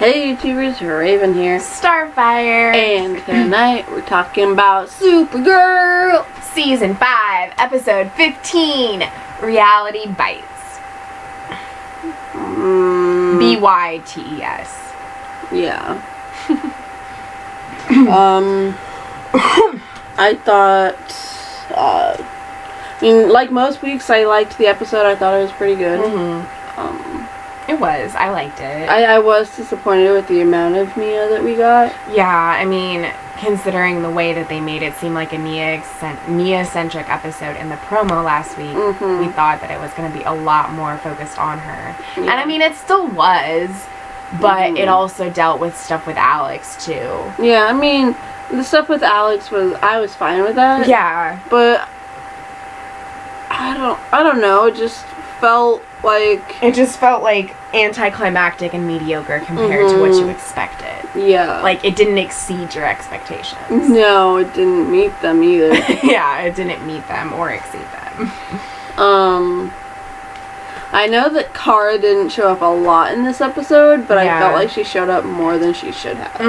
Hey YouTubers, Raven here. Starfire. And tonight we're talking about Supergirl! Season 5, Episode 15, Reality Bites. B-Y-T-E-S. Yeah. I thought, like most weeks, I liked the episode. I thought it was pretty good. It was. I liked it. I was disappointed with the amount of Mia that we got. Yeah, I mean, considering the way that they made it seem like a Mia-centric episode in the promo last week, we thought that it was going to be a lot more focused on her. Yeah. And I mean, it still was, but it also dealt with stuff with Alex, too. Yeah, I mean, the stuff with Alex I was fine with that. Yeah. But, I don't know, it just felt like anticlimactic and mediocre compared to what you expected. Yeah. Like, it didn't exceed your expectations. No, it didn't meet them either. Yeah, it didn't meet them or exceed them. I know that Kara didn't show up a lot in this episode, but I felt like she showed up more than she should have.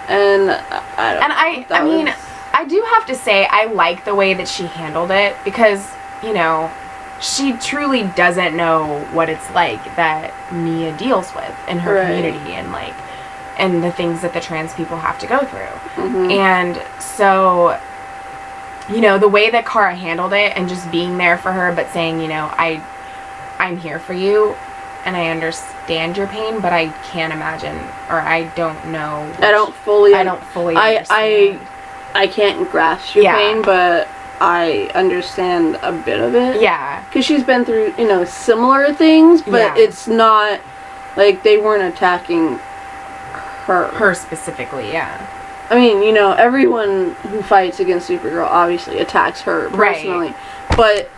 And I mean, I do have to say, I like the way that she handled it because, you know, she truly doesn't know what it's like that Mia deals with in her community and the things that the trans people have to go through. And so, you know, the way that Kara handled it and just being there for her, but saying, you know, I'm here for you and I understand your pain, but I can't imagine, or I don't know. I don't fully understand. I can't grasp your pain, but I understand a bit of it. Yeah. Because she's been through, you know, similar things, but it's not, like, they weren't attacking her. Her specifically, yeah. I mean, you know, everyone who fights against Supergirl obviously attacks her personally. But,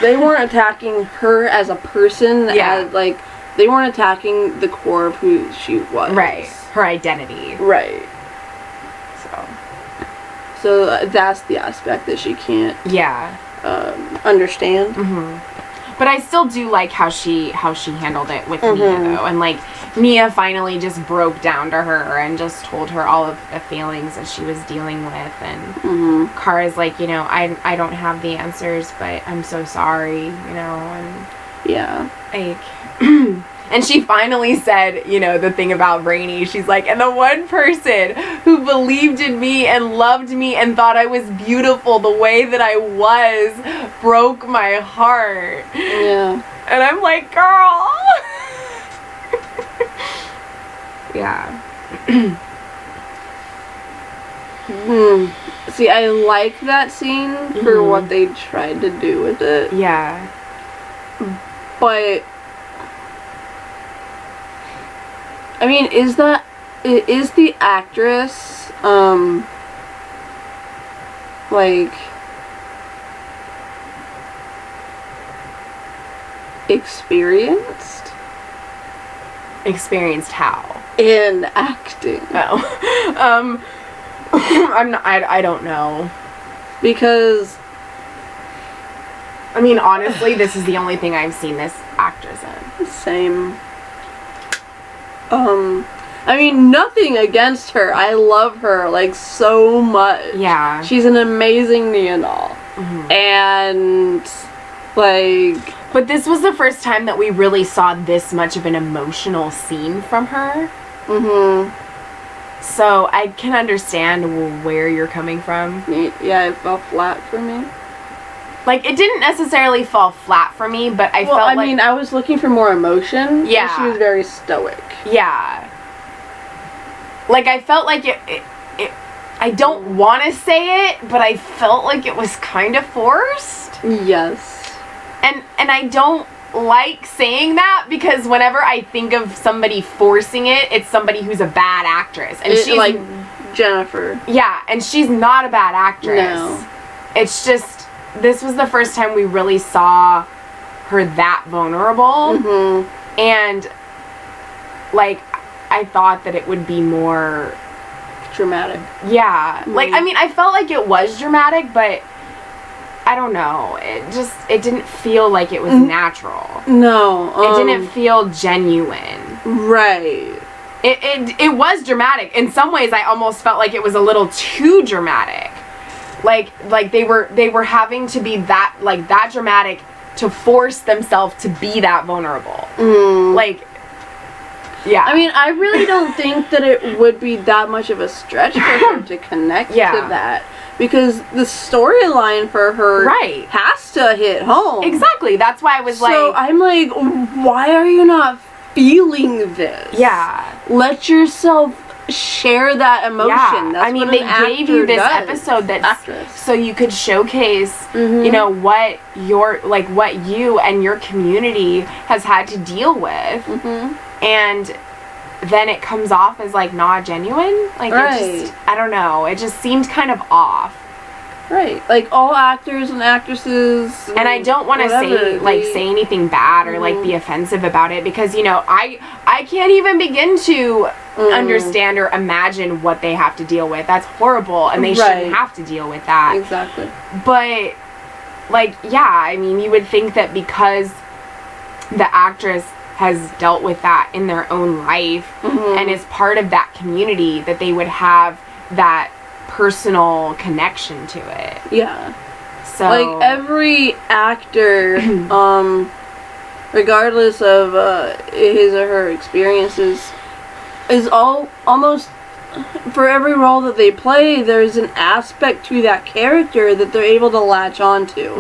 they weren't attacking her as a person. As, like, they weren't attacking the core of who she was. Right. Her identity. Right. So that's the aspect that she can't understand. But I still do like how she handled it with Mia, though. And, like, Mia finally just broke down to her and just told her all of the feelings that she was dealing with. And Kara's like, you know, I don't have the answers, but I'm so sorry, you know. And like... And she finally said, you know, the thing about Rainey. She's like, and the one person who believed in me and loved me and thought I was beautiful the way that I was broke my heart. Yeah. And I'm like, girl. Yeah. See, I like that scene for what they tried to do with it. Yeah. But... I mean, is the actress, like, experienced? Experienced how? In acting. Oh. I don't know. Because, I mean, honestly, this is the only thing I've seen this actress in. Same. I mean, nothing against her. I love her, like, so much. Yeah. She's an amazing Nia doll. And, like... But this was the first time that we really saw this much of an emotional scene from her. So, I can understand where you're coming from. Yeah, it fell flat for me. Like, it didn't necessarily fall flat for me, but I felt like... I mean, I was looking for more emotion. Yeah. She was very stoic. Yeah. Like, I felt like it I don't want to say it, but I felt like it was kind of forced. Yes. And I don't like saying that because whenever I think of somebody forcing it, it's somebody who's a bad actress. And she's... Like Jennifer. Yeah, and she's not a bad actress. No. It's just... This was the first time we really saw her that vulnerable. And, like, I thought that it would be more... dramatic. Yeah. Like, I mean, I felt like it was dramatic, but I don't know. It didn't feel like it was natural. No. It didn't feel genuine. Right. It was dramatic. In some ways, I almost felt like it was a little too dramatic. Like they were having to be that dramatic to force themselves to be that vulnerable. Like, yeah. I mean, I really don't think that it would be that much of a stretch for her to connect to that. Because the storyline for her has to hit home. Exactly. That's why I was so I'm like, why are you not feeling this? Yeah. Let yourself share that emotion. Yeah. That's I mean, they gave you this episode so you could showcase, you know, what what you and your community has had to deal with. And then it comes off as like not genuine. Like it just, I don't know. It just seemed kind of off. Right. Like all actors and actresses. And I don't want to say anything bad or like be offensive about it, because, you know, I can't even begin to understand or imagine what they have to deal with. That's horrible, and they shouldn't have to deal with that. Exactly. But like, yeah, I mean, you would think that because the actress has dealt with that in their own life and is part of that community, that they would have that personal connection to it. Yeah. So like every actor, regardless of his or her experiences, is almost for every role that they play, there's an aspect to that character that they're able to latch onto.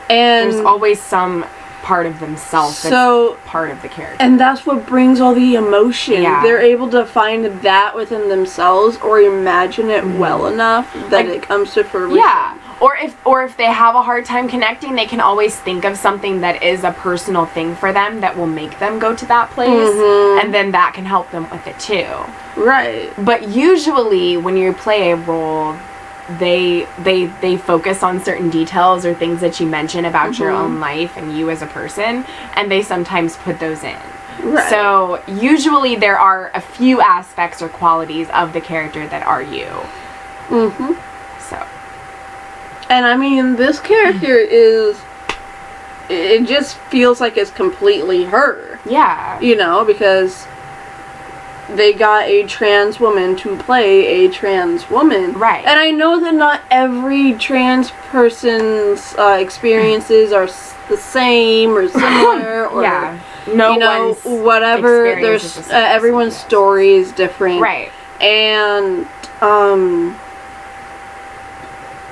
And there's always some part of themselves that's part of the character. And that's what brings all the emotion. Yeah. They're able to find that within themselves or imagine it well enough that it comes to fruition. Yeah. Or if they have a hard time connecting, they can always think of something that is a personal thing for them that will make them go to that place, and then that can help them with it too. Right. But usually when you play a role, they focus on certain details or things that you mention about your own life and you as a person, and they sometimes put those in. Right. So usually there are a few aspects or qualities of the character that are you. So. And I mean, this character it just feels like it's completely her. Yeah. You know, because they got a trans woman to play a trans woman. Right. And I know that not every trans person's experiences are the same or similar or whatever. There's everyone's story is different. Right. And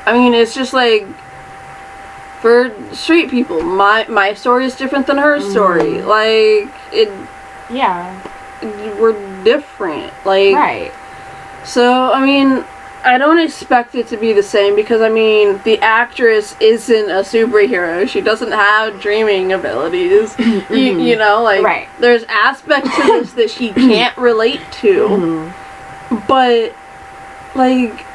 I mean, it's just like, for straight people, my story is different than her story. Like, we're different. Like, right. So, I mean, I don't expect it to be the same because, I mean, the actress isn't a superhero. She doesn't have dreaming abilities. You know, like, there's aspects to this that she can't relate to. But, like,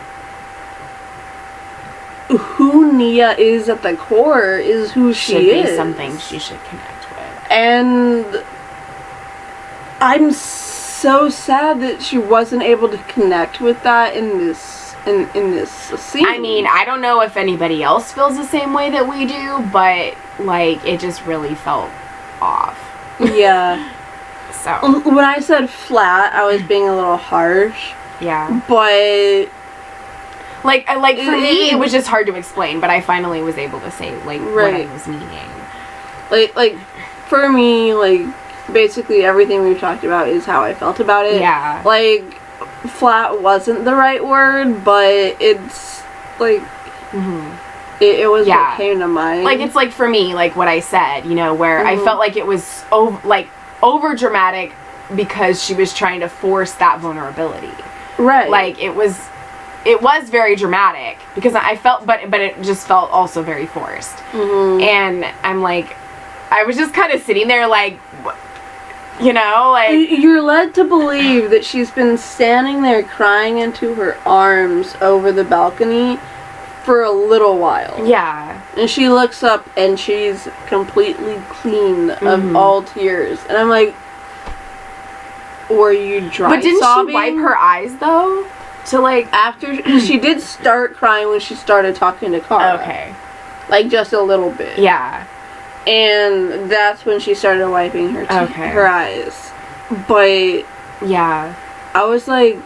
who Nia is at the core is who she is. Should be something she should connect with. And I'm so sad that she wasn't able to connect with that in this scene. I mean, I don't know if anybody else feels the same way that we do, but like it just really felt off. Yeah. So when I said flat, I was being a little harsh. Yeah. But like for me, it was just hard to explain, but I finally was able to say like what I was meaning. Like for me, like basically everything we've talked about is how I felt about it. Yeah. Like flat wasn't the right word, but it's like it was what came to mind. Like it's like for me, like what I said, you know, where I felt like it was over dramatic because she was trying to force that vulnerability. Right. Like it was very dramatic because I felt, but it just felt also very forced. And I'm like, I was just kind of sitting there like, you know, like... You're led to believe that she's been standing there crying into her arms over the balcony for a little while. Yeah. And she looks up and she's completely clean of all tears. And I'm like, were you dry But didn't sobbing? she wipe her eyes, though? To, like... After... she did start crying when she started talking to Kara. Okay. Like, just a little bit. Yeah. And that's when she started wiping her eyes. But... Yeah. I was like...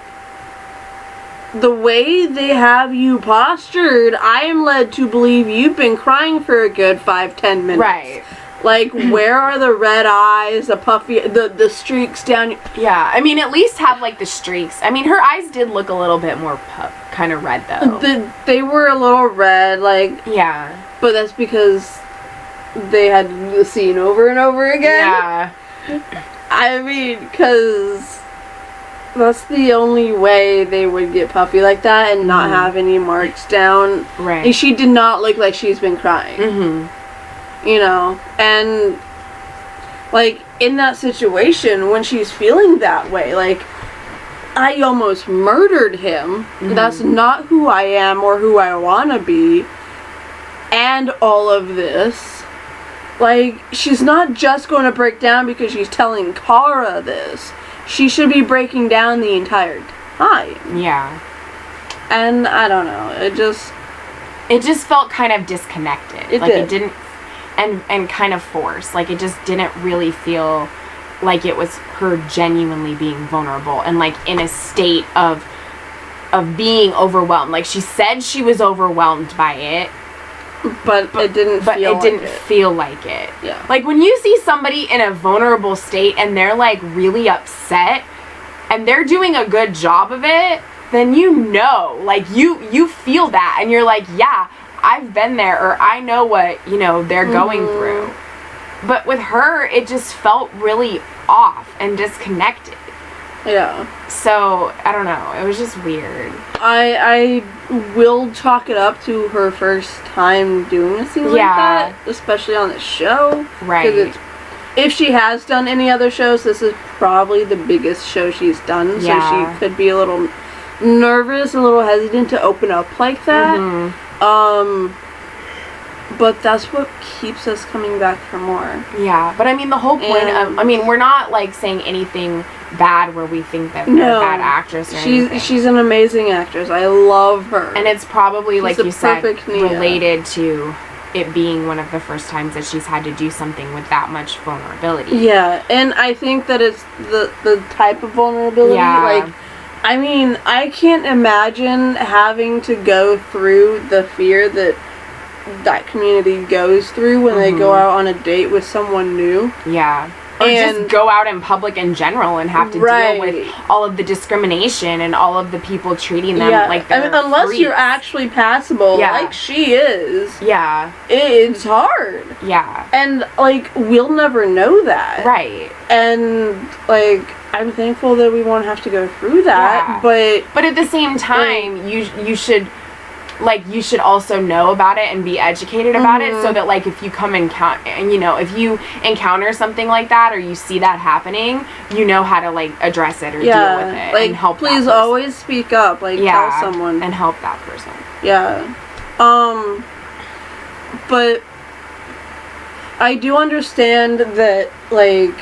The way they have you postured, I am led to believe you've been crying for a good 5-10 minutes. Right. Like, where are the red eyes, the puffy, the streaks down? Yeah, I mean, at least have, like, the streaks. I mean, her eyes did look a little bit more kind of red, though. They were a little red, like... Yeah. But that's because they had the scene over and over again. Yeah. I mean, because that's the only way they would get puffy like that and not have any marks down. Right. And she did not look like she's been crying. Mm-hmm. You know, and, like, in that situation, when she's feeling that way, like, I almost murdered him. Mm-hmm. That's not who I am or who I want to be. And all of this. Like, she's not just going to break down because she's telling Kara this. She should be breaking down the entire time. Yeah. And, I don't know, it just felt kind of disconnected. It didn't... And kind of forced. Like, it just didn't really feel like it was her genuinely being vulnerable and, like, in a state of being overwhelmed. Like, she said she was overwhelmed by it. But it didn't feel like it. Yeah. Like, when you see somebody in a vulnerable state and they're, like, really upset and they're doing a good job of it, then you know. Like, you feel that and you're like, yeah, I've been there, or I know what, you know, they're going through. But with her, it just felt really off and disconnected. Yeah. So, I don't know. It was just weird. I will chalk it up to her first time doing a scene like that, especially on the show. Right. Because if she has done any other shows, this is probably the biggest show she's done. Yeah. So she could be a little nervous, a little hesitant to open up like that. Mm-hmm. But that's what keeps us coming back for more. Yeah, but I mean, the whole point of... I mean, we're not, like, saying anything bad where we think that they're a bad actress or anything. She's an amazing actress. I love her. And it's probably, like you said, related to it being one of the first times that she's had to do something with that much vulnerability. Yeah, and I think that it's the type of vulnerability. Yeah. Like, I mean, I can't imagine having to go through the fear that community goes through when they go out on a date with someone new. Yeah. Or just go out in public in general and have to deal with all of the discrimination and all of the people treating them like they're unless freaks. You're actually passable, like she is. Yeah. It's hard. Yeah. And, like, we'll never know that. Right. And, like, I'm thankful that we won't have to go through that, but at the same time, you should... Like, you should also know about it and be educated about it so that, like, if you come if you encounter something like that or you see that happening, you know how to, like, address it or deal with it, like, and help please always speak up, like, tell someone. And help that person. Yeah. But I do understand that, like,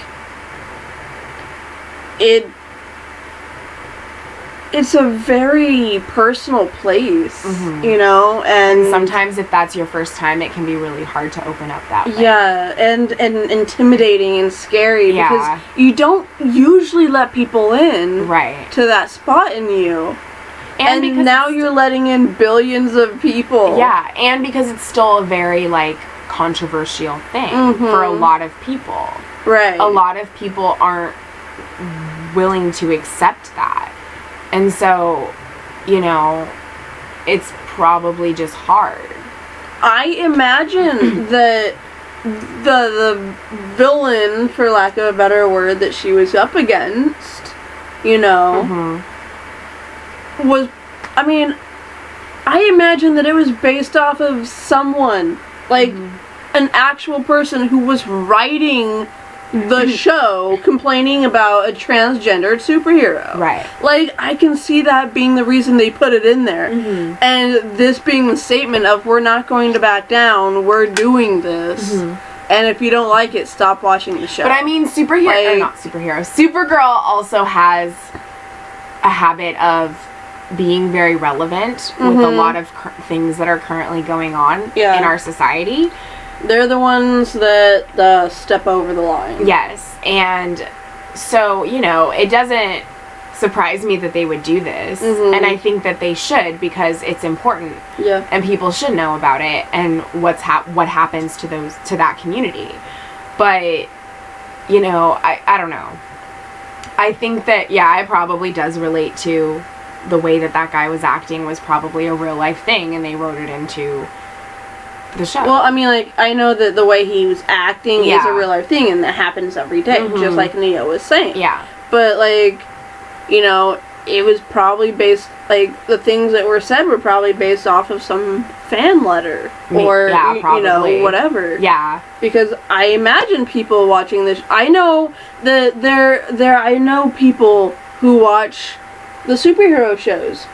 it's a very personal place, you know, and sometimes if that's your first time, it can be really hard to open up that way. Yeah, and intimidating and scary because you don't usually let people in to that spot in you. And because now you're letting in billions of people. Yeah, and because it's still a very, like, controversial thing for a lot of people. Right. A lot of people aren't willing to accept that. And so, you know, it's probably just hard. I imagine that the villain, for lack of a better word, that she was up against, you know, was, I mean, I imagine that it was based off of someone, like, an actual person who was writing the show complaining about a transgendered superhero. Right. Like, I can see that being the reason they put it in there. And this being the statement of, we're not going to back down, we're doing this. And if you don't like it, stop watching the show. But I mean, Supergirl also has a habit of being very relevant with a lot of things that are currently going on in our society. They're the ones that step over the line. Yes, and so, you know, it doesn't surprise me that they would do this, and I think that they should, because it's important. Yeah. And people should know about it and what happens to that community. But, you know, I don't know. I think that, it probably does relate to the way that guy was acting was probably a real life thing, and they wrote it into the show. Well, I mean, like, I know that the way he was acting is a real life thing, and that happens every day, just like Nia was saying. Yeah. But, like, you know, it was probably based, like, the things that were said were probably based off of some fan letter. Or, you know, whatever. Yeah. Because I imagine people watching this, I know that I know people who watch the superhero shows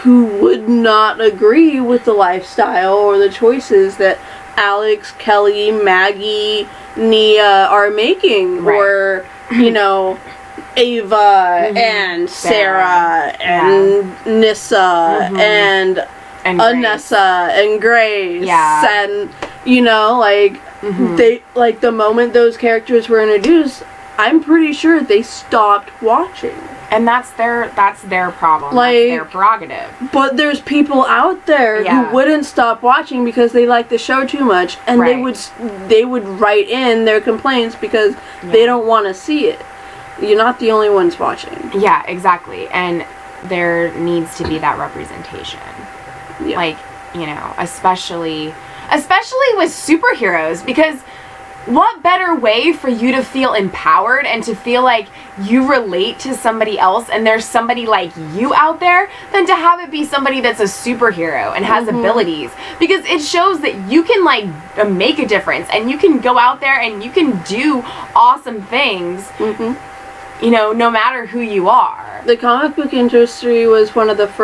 who would not agree with the lifestyle or the choices that Alex, Kelly, Maggie, Nia are making. Right. Or, you know, Ava and Sarah and Nissa and Anessa and Grace. Yeah. And, you know, like, they, like, the moment those characters were introduced, I'm pretty sure they stopped watching. And that's their problem. Like, that's their prerogative. But there's people out there who wouldn't stop watching because they like the show too much, and they would write in their complaints because they don't want to see it. You're not the only ones watching. Yeah, exactly. And there needs to be that representation. Yeah. Like, you know, especially with superheroes, because what better way for you to feel empowered and to feel like you relate to somebody else and there's somebody like you out there than to have it be somebody that's a superhero and has abilities? Because it shows that you can, like, make a difference, and you can go out there and you can do awesome things, you know, no matter who you are. The comic book industry was one of, if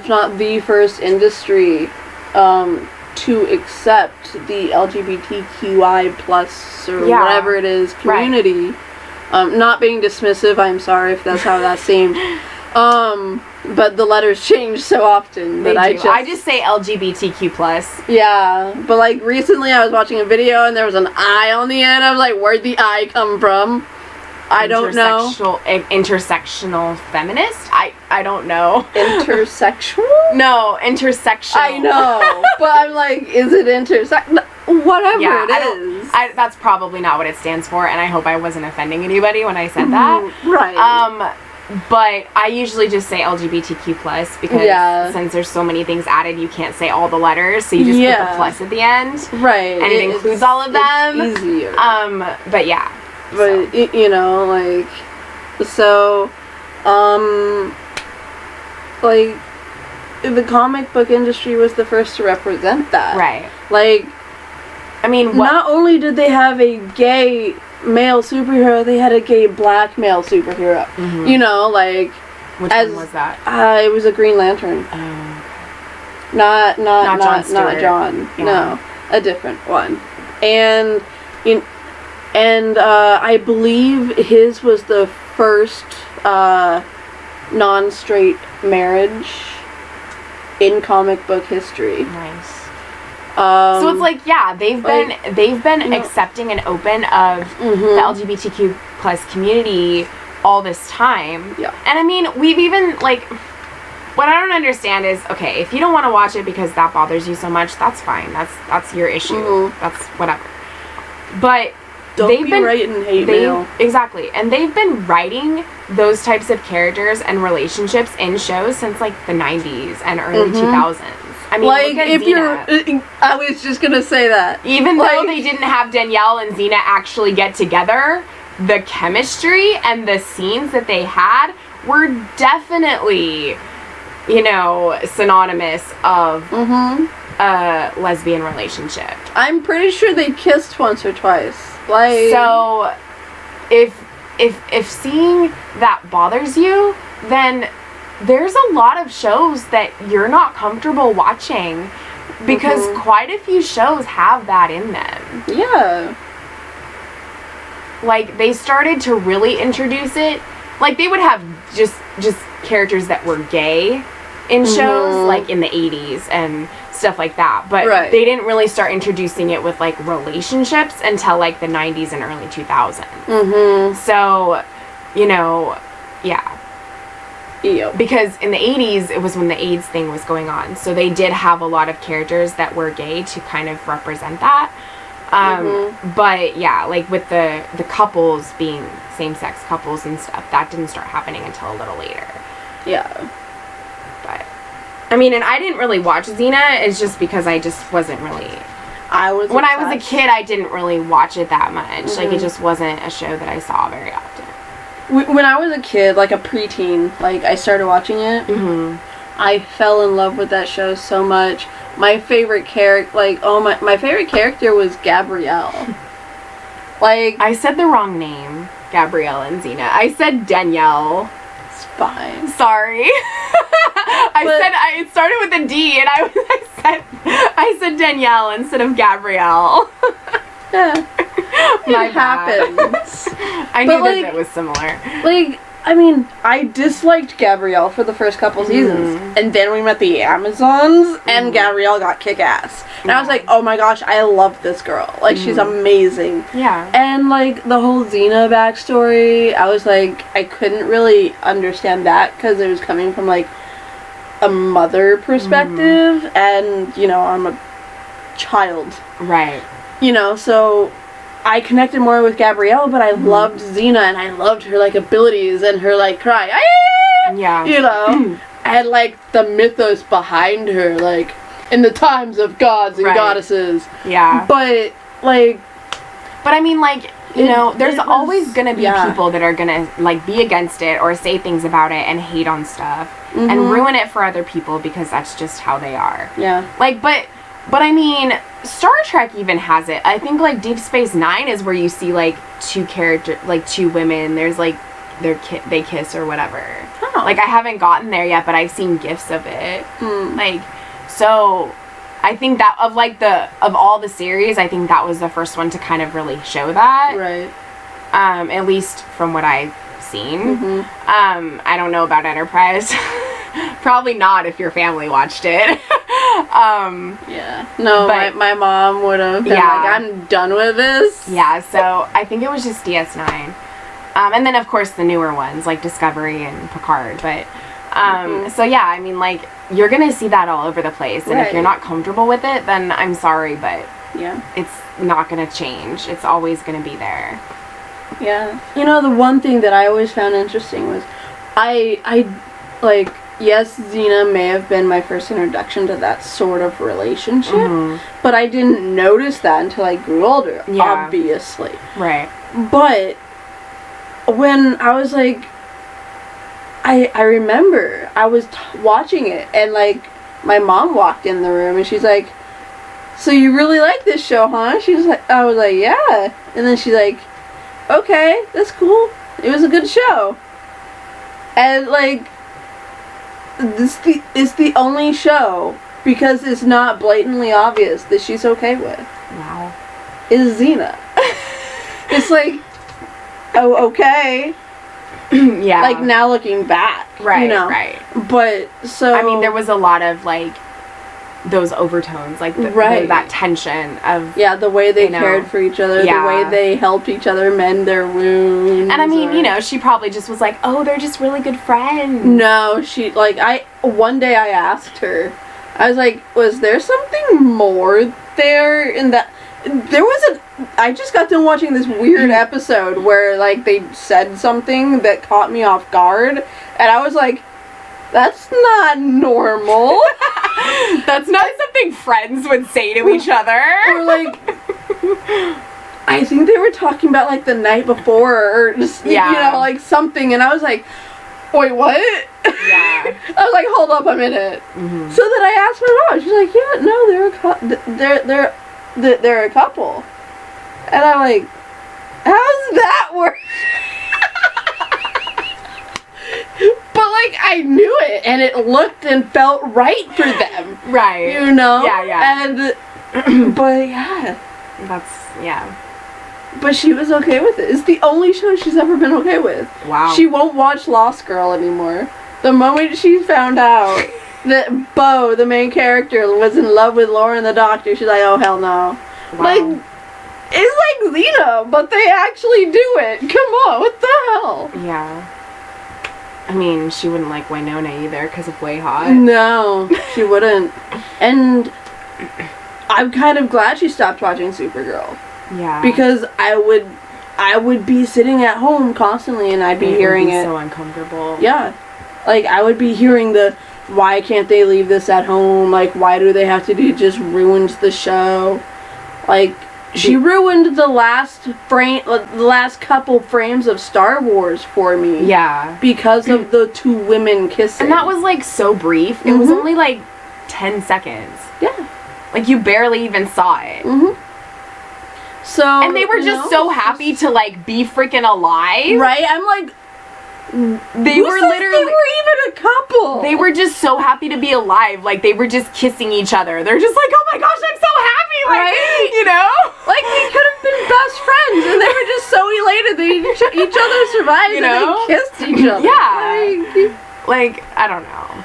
not the first industry to accept the LGBTQI plus or whatever it is community. Right. Not being dismissive, I'm sorry if that's how that seemed. But the letters change so often that I just say LGBTQ plus. Yeah, but like recently I was watching a video and there was an I on the end. I was like, where'd the I come from? I don't know. Intersectional feminist? I don't know. Intersexual? No, intersectional. I know, but I'm like, is it whatever it is. That's probably not what it stands for, and I hope I wasn't offending anybody when I said that. Right. But I usually just say LGBTQ plus because since there's so many things added, you can't say all the letters, so you just put the plus at the end. Right. And it includes all of them. It's easier. But yeah. But, you know, like, so, like, the comic book industry was the first to represent that. Right. Like, I mean, not only did they have a gay male superhero, they had a gay black male superhero. You know, like, which one was that? It was a Green Lantern. Oh. Not John Stewart. Not John. Yeah. No, a different one. And I believe his was the first non-straight marriage in comic book history. Nice. So it's like, they've been accepting and open of the LGBTQ plus community all this time. Yeah. And I mean, we've even, like, what I don't understand is, okay, if you don't want to watch it because that bothers you so much, that's fine. That's your issue. That's whatever. But they've been writing hate mail. Exactly. And they've been writing those types of characters and relationships in shows since, like, the 90s and early 2000s. I mean, like, look at if Xena. I was just gonna say that. Even though they didn't have Danielle and Xena actually get together, the chemistry and the scenes that they had were definitely, you know, synonymous of a lesbian relationship. I'm pretty sure they kissed once or twice. Like, so if seeing that bothers you, then there's a lot of shows that you're not comfortable watching because quite a few shows have that in them. Yeah. Like, they started to really introduce it. Like, they would have just characters that were gay in shows, like, in the 80s and stuff like that. But they didn't really start introducing it with, like, relationships until, like, the 90s and early 2000s. So, you know, yeah. Because in the 80s, it was when the AIDS thing was going on. So they did have a lot of characters that were gay to kind of represent that. But, yeah, like, with the couples being same-sex couples and stuff, that didn't start happening until a little later. Yeah. But, I mean, and I didn't really watch Xena. It's just because I just wasn't really... When I was a kid, I didn't really watch it that much. Like, it just wasn't a show that I saw very often. When I was a kid, like a preteen, like, I started watching it. I fell in love with that show so much. My favorite character, like, my favorite character was Gabrielle. Like... I said the wrong name, Gabrielle and Xena. I said Danielle. It's fine. Sorry. It started with a D, and I said Danielle instead of Gabrielle. Yeah. It happens. I knew that it was similar. Like, I mean, I disliked Gabrielle for the first couple seasons. And then we met the Amazons, and Gabrielle got kick-ass. And I was like, oh my gosh, I love this girl. Like, she's amazing. Yeah. And, like, the whole Xena backstory, I was like, I couldn't really understand that, because it was coming from, like, a mother perspective, and, you know, I'm a child. Right. You know, so I connected more with Gabrielle, but I loved Xena, and I loved her, like, abilities and her, like, cry. Yeah. You know? And, like, the mythos behind her, like, in the times of gods and goddesses. Yeah. But, like... But, I mean, like, you know, there's always gonna be people that are gonna, like, be against it or say things about it and hate on stuff and ruin it for other people because that's just how they are. Yeah. Like, but I mean, Star Trek even has it. I think, like, Deep Space Nine is where you see, like, two women. There's, like, they kiss or whatever. Oh. Like, I haven't gotten there yet, but I've seen gifs of it. Like, so I think that of all the series, I think that was the first one to kind of really show that. Right. At least from what I've seen. I don't know about Enterprise. Probably not if your family watched it. Yeah. No, but my mom would have been like, I'm done with this. Yeah, so I think it was just DS9. And then, of course, the newer ones, like Discovery and Picard. But, so yeah, I mean, like, you're going to see that all over the place. And if you're not comfortable with it, then I'm sorry, but it's not going to change. It's always going to be there. Yeah. You know, the one thing that I always found interesting was yes, Xena may have been my first introduction to that sort of relationship, but I didn't notice that until I grew older, obviously. Right. But when I was like, I remember I was watching it, and, like, my mom walked in the room, and she's like, so you really like this show, huh? I was like, yeah. And then she's like, okay, that's cool. It was a good show. And, like, it's the only show, because it's not blatantly obvious that she's okay with. Wow. Is Xena. It's like, oh, okay. Yeah. Like, now looking back. Right, you know? Right. But, so... I mean, there was a lot of, like, those overtones, like, that tension of... Yeah, the way they cared for each other, the way they helped each other mend their wounds. And, I mean, you know, she probably just was like, oh, they're just really good friends. No, one day I asked her, I was like, was there something more there in that... I just got done watching this weird episode where, like, they said something that caught me off guard, and I was like, that's not normal. That's not something friends would say to each other. Or, like, I think they were talking about, like, the night before, or just, you know, like, something, and I was like, wait, what? Yeah. I was like, hold up a minute. So then I asked my mom, she's like, yeah, no, they're a couple. And I'm like, how does that work? But, like, I knew it, and it looked and felt right for them. Right. You know? Yeah, yeah. And, but, yeah. Yeah. But she was okay with it. It's the only show she's ever been okay with. Wow. She won't watch Lost Girl anymore. The moment she found out that Bo, the main character, was in love with Lauren the doctor, she's like, oh, hell no. Wow. Like, it's like Lena, but they actually do it. Come on, what the hell? Yeah. I mean, she wouldn't like Winona either because of Way Hot. No, she wouldn't. And I'm kind of glad she stopped watching Supergirl. Yeah. Because I would be sitting at home constantly and I'd be hearing it. So uncomfortable. Yeah. Like, I would be hearing the, why can't they leave this at home? Like, why do they have to do, just ruins the show? Like, she ruined the last couple frames of Star Wars for me. Yeah. Because of the two women kissing. And that was, like, so brief. Mm-hmm. It was only, like, 10 seconds. Yeah. Like, you barely even saw it. Mm-hmm. So, and they were just so happy to, like, be freaking alive. Right? I'm like, they were literally, they were even a couple. They were just so happy to be alive. Like, they were just kissing each other. They're just like, oh my gosh, I'm so happy. Like, right? You know? Like, they could have been best friends, and they were just so elated that each other survived, you know? And they kissed each other. Yeah. Like, I don't know.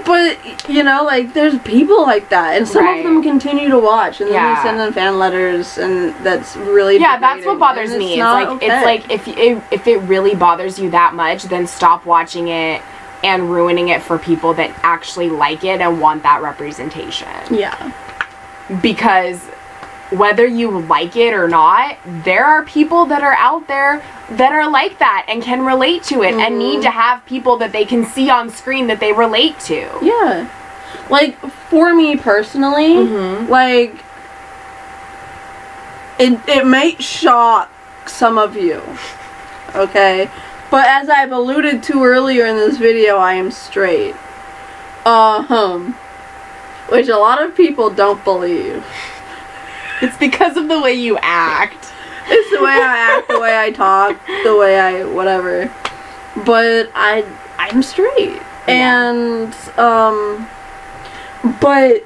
But, you know, like, there's people like that, and some of them continue to watch, and then they send them fan letters, and that's really degrading. That's what bothers me. It's like if it really bothers you that much, then stop watching it and ruining it for people that actually like it and want that representation. Yeah. Because whether you like it or not, there are people that are out there that are like that and can relate to it and need to have people that they can see on screen that they relate to. Yeah. Like, for me personally, like, it might shock some of you, okay? But as I've alluded to earlier in this video, I am straight. Which a lot of people don't believe. It's because of the way you act. It's the way I act, the way I talk, the way I whatever. But I'm straight. Yeah. And but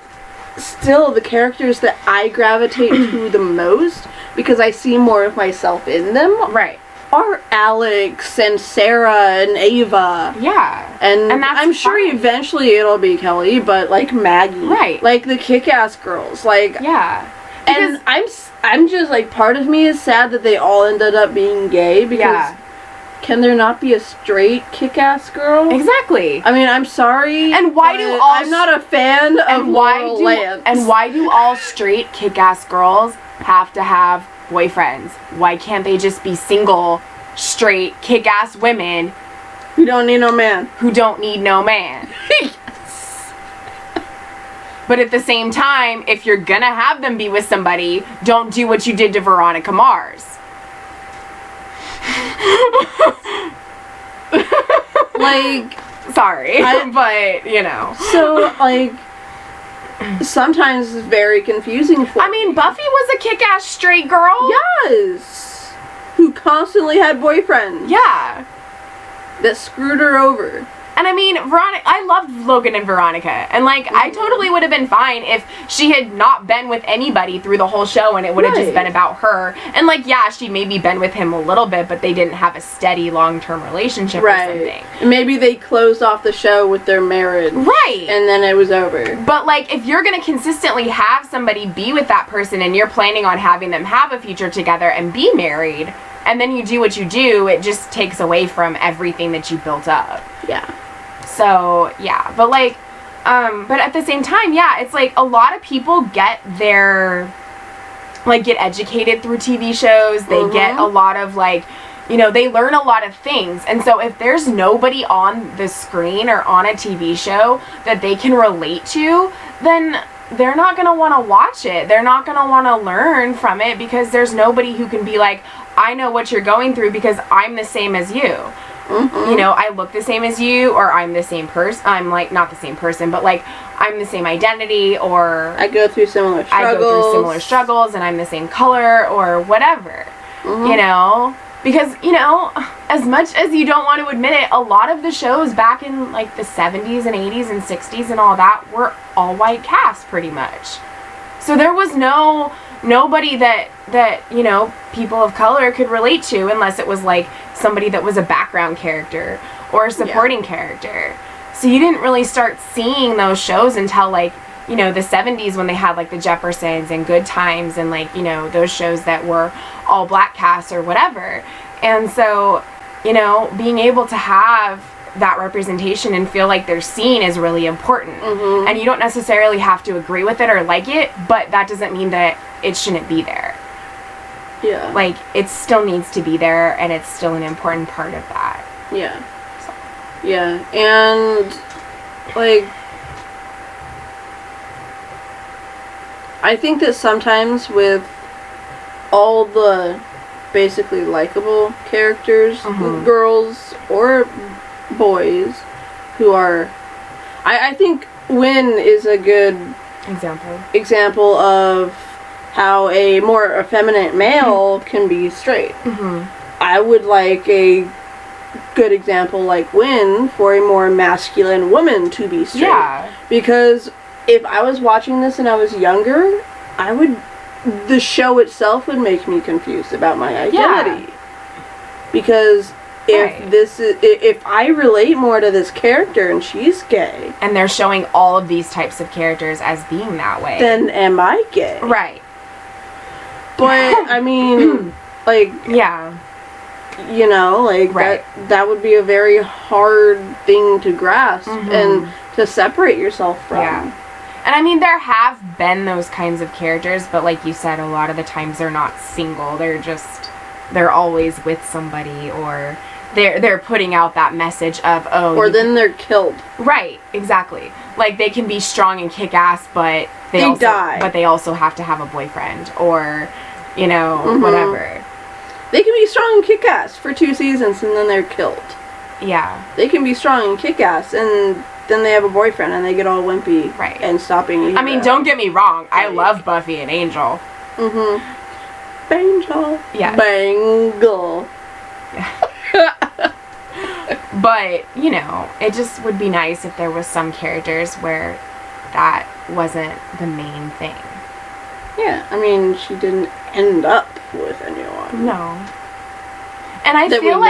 still the characters that I gravitate to the most, because I see more of myself in them. Right. Are Alex and Sarah and Ava. Yeah. And that's I'm sure eventually it'll be Kelly, but like Maggie. Right. Like the Kick-Ass girls. Like, yeah. And I'm just like, part of me is sad that they all ended up being gay, because can there not be a straight Kick-Ass girl? Exactly. I mean, I'm sorry. And why do all I'm not a fan of Laurel Lance. And why do all straight Kick-Ass girls have to have boyfriends? Why can't they just be single, straight, Kick-Ass women who don't need no man? Who don't need no man. Yes. But at the same time, if you're gonna have them be with somebody, don't do what you did to Veronica Mars. Like, sorry, but you know. So, like, sometimes it's very confusing for I mean, Buffy was a kick-ass straight girl. Yes. Who constantly had boyfriends. Yeah. That screwed her over. And I mean, I loved Logan and Veronica. And like, I totally would have been fine if she had not been with anybody through the whole show and it would have just been about her. And like, yeah, she maybe been with him a little bit, but they didn't have a steady long-term relationship or something. Maybe they closed off the show with their marriage. Right. And then it was over. But like, if you're going to consistently have somebody be with that person and you're planning on having them have a future together and be married, and then you do what you do, it just takes away from everything that you built up. Yeah. So, yeah, but like, but at the same time, yeah, it's like a lot of people get their, like, get educated through TV shows. They get a lot of, like, you know, they learn a lot of things. And so if there's nobody on the screen or on a TV show that they can relate to, then they're not going to want to watch it. They're not going to want to learn from it because there's nobody who can be like, I know what you're going through because I'm the same as you. You know, I look the same as you, or I'm the same person. I'm like, not the same person, but like, I'm the same identity, or I go through similar struggles, and I'm the same color, or whatever. You know? Because, you know, as much as you don't want to admit it, a lot of the shows back in like the 70s and 80s and 60s and all that were all white cast, pretty much. So there was nobody that you know, people of color could relate to, unless it was like somebody that was a background character, or a supporting character. So you didn't really start seeing those shows until, like, you know, the 70s when they had, like, the Jeffersons and Good Times and, like, you know, those shows that were all black casts or whatever. And so, you know, being able to have that representation and feel like they're seen is really important. And you don't necessarily have to agree with it or like it, but that doesn't mean that it shouldn't be there. Yeah. Like, it still needs to be there, and it's still an important part of that. Yeah. So. Yeah, and, like, I think that sometimes with all the basically likable characters, girls or boys, who are... I think Wynn is a good example of how a more effeminate male can be straight. I would like a good example like Wynn for a more masculine woman to be straight. Yeah. Because if I was watching this and I was younger, the show itself would make me confused about my identity. Yeah. Because if I relate more to this character and she's gay, and they're showing all of these types of characters as being that way, then am I gay? Right. But I mean, like, yeah, you know, like that would be a very hard thing to grasp and to separate yourself from. Yeah. And I mean, there have been those kinds of characters, but like you said, a lot of the times they're not single. They're always with somebody, or they're putting out that message of, or then they're killed. Right, exactly. Like, they can be strong and kick ass, but they die. But they also have to have a boyfriend, or, you know, whatever. They can be strong and kick ass for 2 seasons and then they're killed. Yeah. They can be strong and kick ass and then they have a boyfriend and they get all wimpy and stop being a hero. I mean, don't get me wrong. I love Buffy and Angel. Bangle. Yeah. Bangle. Yeah. But, you know, it just would be nice if there was some characters where that wasn't the main thing. Yeah, I mean, she didn't end up with anyone. No. And I feel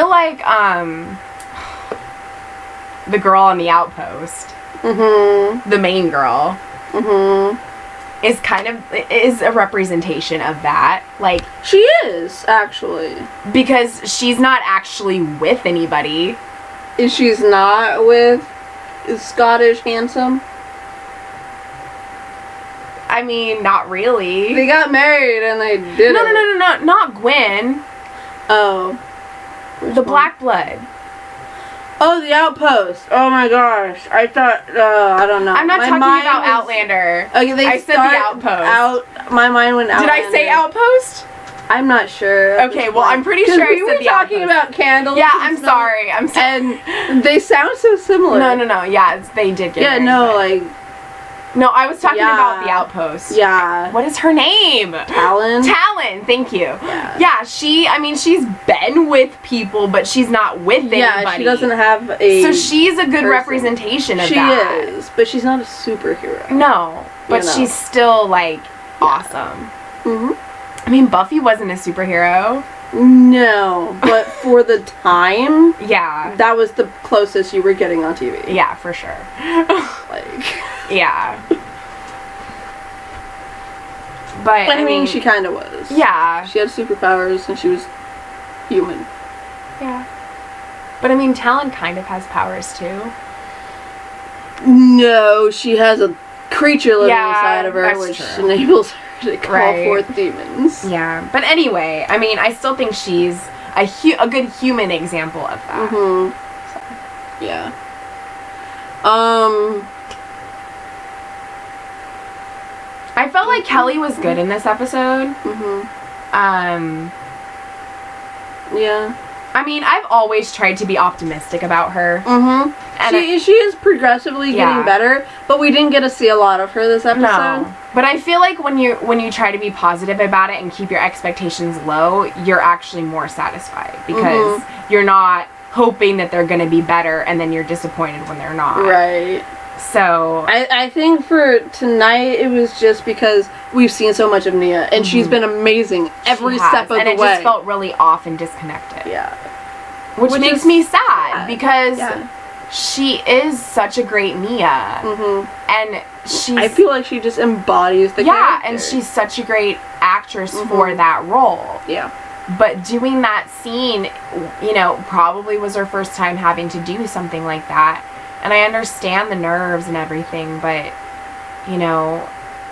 like the girl on the outpost, the main girl, is a representation of that. Like, she is, actually. Because she's not actually with anybody. She's not with Scottish handsome? I mean, not really. They got married and they did No, not Gwen. Oh. The Black Blood. Oh, the Outpost. Oh my gosh. I thought, I don't know. I'm not talking about Outlander. Okay, I said the Outpost. My mind went Outlander. Did I say Outpost? I'm not sure. Okay, well, I'm pretty sure I said the Outpost. We were talking about candles. Yeah, I'm sorry. And they sound so similar. No. Yeah, they did get married. like... No, I was talking about the Outpost. Yeah. What is her name? Talon. Thank you. Yeah, she's been with people, but she's not with anybody. Yeah, she doesn't have a... So she's a good representation of that. She is, but she's not a superhero. No, but she's still, like, awesome. I mean, Buffy wasn't a superhero. No, but for the time... Yeah. That was the closest you were getting on TV. Yeah, for sure. Like... Yeah. But I mean, she kind of was. Yeah. She had superpowers and she was human. Yeah. But I mean, Talon kind of has powers too. No, she has a creature living inside of her, which enables her to call forth demons. Yeah. But anyway, I mean, I still think she's a good human example of that. So. Yeah. I felt like Kelly was good in this episode. Yeah. I mean, I've always tried to be optimistic about her. And she is progressively getting better, but we didn't get to see a lot of her this episode. No. But I feel like when you try to be positive about it and keep your expectations low, you're actually more satisfied because you're not hoping that they're going to be better and then you're disappointed when they're not. Right. So I think for tonight it was just because we've seen so much of Nia and she's been amazing every step of the way. And it just felt really off and disconnected. Yeah. Which makes me sad because she is such a great Mia. And I feel like she just embodies the character. And she's such a great actress for that role. Yeah. But doing that scene, you know, probably was her first time having to do something like that. And I understand the nerves and everything, but, you know,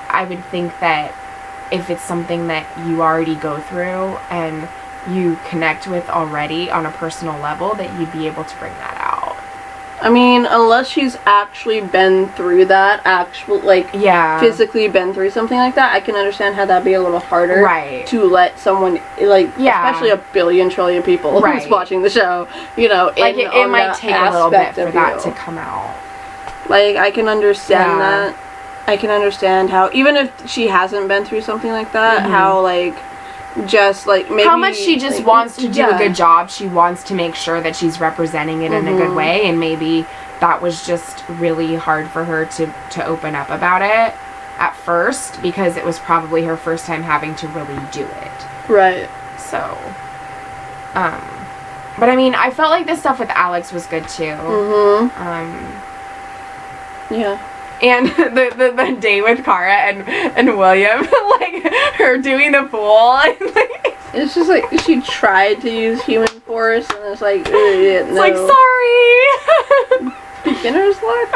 I would think that if it's something that you already go through and you connect with already on a personal level, that you'd be able to bring that out. I mean, unless she's actually been through that, physically been through something like that, I can understand how that'd be a little harder to let someone, especially a billion trillion people who's watching the show, you know, it might take a little bit for that to come out. Like, I can understand that. I can understand how, even if she hasn't been through something like that, how, just maybe how much she just wants to do a good job. She wants to make sure that she's representing it in a good way, and maybe that was just really hard for her to open up about it at first, because it was probably her first time having to really do it. Right. So but I mean, I felt like the stuff with Alex was good too. Yeah. And the day with Kara and William, like, her doing the pool. It's just like, she tried to use human force, and it's like, it's no. like, sorry. Beginner's luck?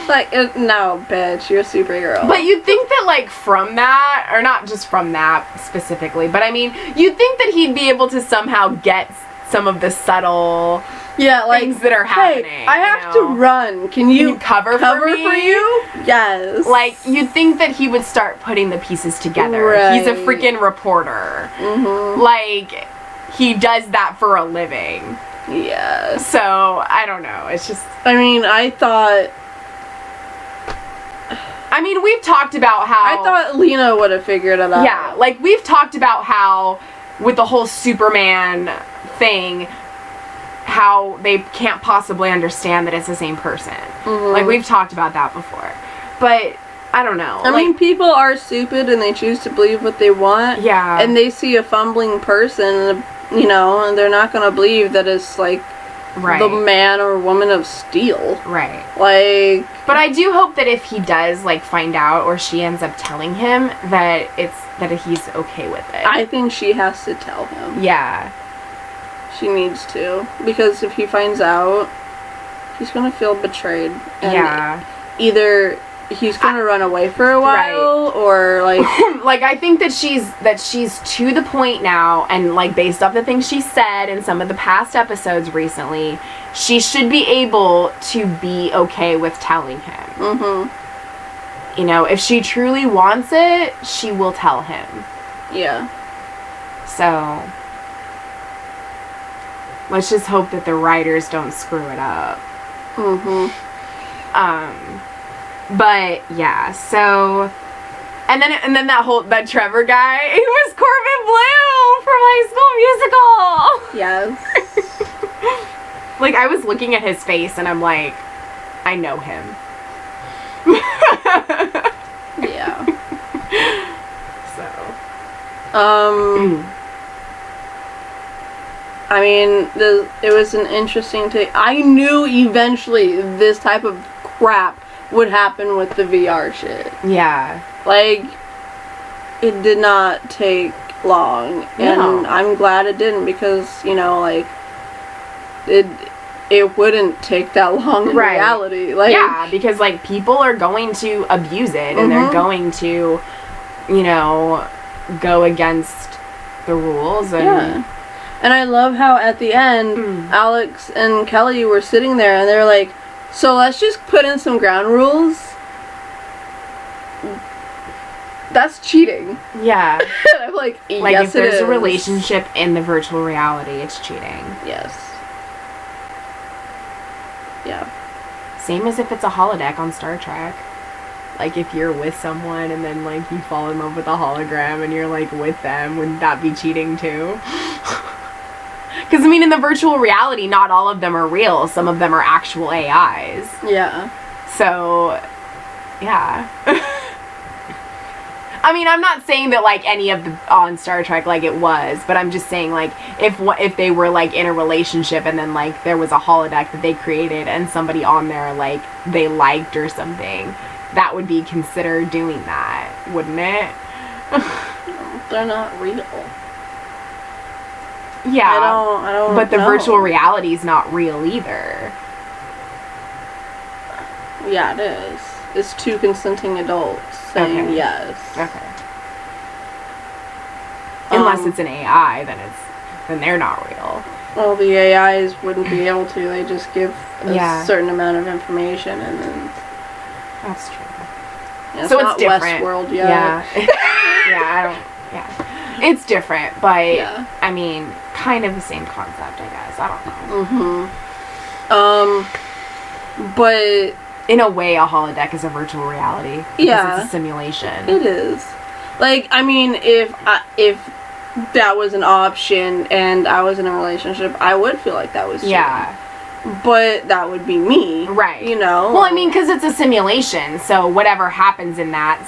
Like, no, bitch, you're a Supergirl. But you'd think that, like, from that, or not just from that specifically, but I mean, you'd think that he'd be able to somehow get some of the subtle things that are happening. Hey, I have to run. Can you cover for you? Yes. Like, you'd think that he would start putting the pieces together. Right. He's a freaking reporter. Like, he does that for a living. Yeah. So, I don't know. It's just... I mean, we've talked about how... I thought Lena would have figured it out. Yeah, like, we've talked about how, with the whole Superman thing, how they can't possibly understand that it's the same person. Like, we've talked about that before. But, I don't know. I mean, people are stupid and they choose to believe what they want. Yeah. And they see a fumbling person, you know, and they're not going to believe that it's, like, the man or woman of steel. Right. Like... But I do hope that if he does, like, find out, or she ends up telling him, that he's okay with it. I think she has to tell him. Yeah. She needs to. Because if he finds out, he's going to feel betrayed. And either he's going to run away for a while, or, like... like, I think that she's to the point now, and, like, based off the things she said in some of the past episodes recently, she should be able to be okay with telling him. You know, if she truly wants it, she will tell him. Yeah. So... let's just hope that the writers don't screw it up. But yeah, so and then that Trevor guy, he was Corbin Blue from High School Musical. Yes. Like, I was looking at his face and I'm like, I know him. Yeah. So. I mean, it was an interesting take. I knew eventually this type of crap would happen with the VR shit. Yeah. Like, it did not take long. And I'm glad it didn't, because, you know, like, it wouldn't take that long in reality. Like, yeah, because, like, people are going to abuse it, and they're going to, you know, go against the rules. And And I love how at the end, Alex and Kelly were sitting there and they're like, so let's just put in some ground rules. That's cheating. Yeah. And I'm like, yes, like, if there's a relationship in the virtual reality, it's cheating. Yes. Yeah. Same as if it's a holodeck on Star Trek. Like, if you're with someone and then, like, you fall in love with a hologram and you're, like, with them, wouldn't that be cheating too? Because, I mean, in the virtual reality, not all of them are real. Some of them are actual AIs. Yeah. So, yeah. I mean, I'm not saying that, like, any of the on Star Trek, like, it was, but I'm just saying, like, if they were, like, in a relationship and then, like, there was a holodeck that they created and somebody on there, like, they liked or something, that would be considered doing that, wouldn't it? They're not real. Yeah. I don't But the know. virtual reality is not real either. Yeah, it is. It's two consenting adults saying yes. Okay. Unless it's an AI, then they're not real. Well, the AIs wouldn't be able to. They just give a certain amount of information, and then that's true. Yeah, so it's different. Westworld yet. Yeah. Yeah. It's different, but I mean, kind of the same concept, I guess. I don't know. But in a way, a holodeck is a virtual reality. Because it's a simulation. It is. Like, I mean, if that was an option and I was in a relationship, I would feel like that was cheating. Yeah. But that would be me. Right. You know? Well, I mean, because it's a simulation, so whatever happens in that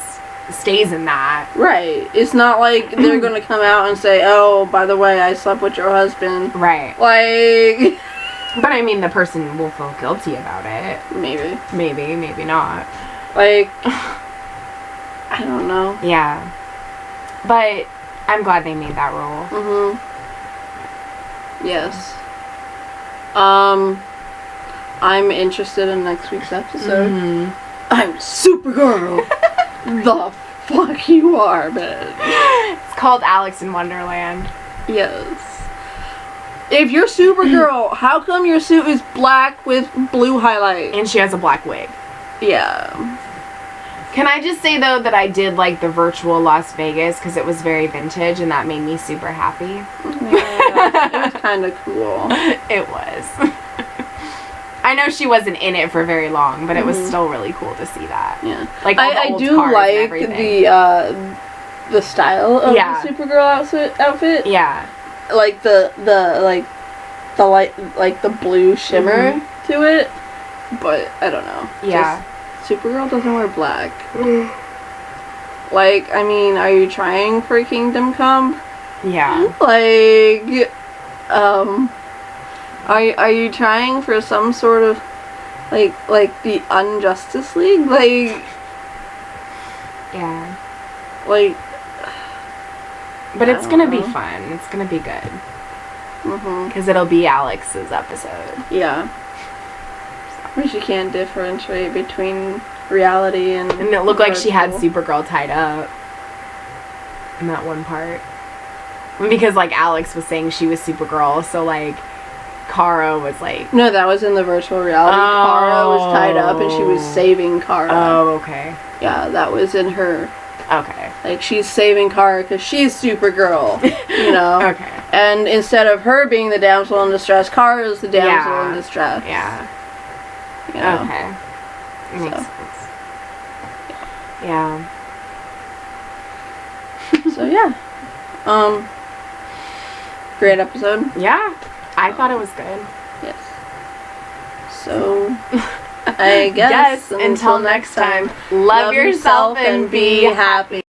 stays in that. Right. It's not like they're going to come out and say, oh, by the way, I slept with your husband. Right. Like... But I mean, the person will feel guilty about it. Maybe. Maybe not. Like... I don't know. Yeah. But I'm glad they made that rule. Yes. I'm interested in next week's episode. I'm Supergirl. The fuck you are, man. It's called Alice in Wonderland. Yes. If you're Supergirl, how come your suit is black with blue highlight? And she has a black wig. Yeah. Can I just say, though, that I did like the virtual Las Vegas because it was very vintage and that made me super happy. Yeah, it was kind of cool. It was. I know she wasn't in it for very long, but it was still really cool to see that. Yeah. Like, all the I old do cars like and the style of the Supergirl outfit. Yeah. Like the light, like the blue shimmer to it. But I don't know. Yeah. Supergirl doesn't wear black. Like, I mean, are you trying for Kingdom Come? Yeah. Like, are you trying for some sort of, like the Unjustice League? Like, yeah. Like, but it's gonna be fun. It's gonna be good. Because it'll be Alex's episode. Yeah. Where she can't differentiate between reality and it looked like she had Supergirl tied up in that one part. Because, like, Alex was saying she was Supergirl, so, like, Kara was like... No, that was in the virtual reality. Kara was tied up and she was saving Kara. Oh, okay. Yeah, that was in her... Okay. Like, she's saving Kara because she's Supergirl, you know? Okay. And instead of her being the damsel in distress, Kara's the damsel in distress. Yeah. You know? Okay. Makes sense. Yeah. So, yeah. Great episode. Yeah. I thought it was good. Yes. So, I guess until next time, love yourself and be happy.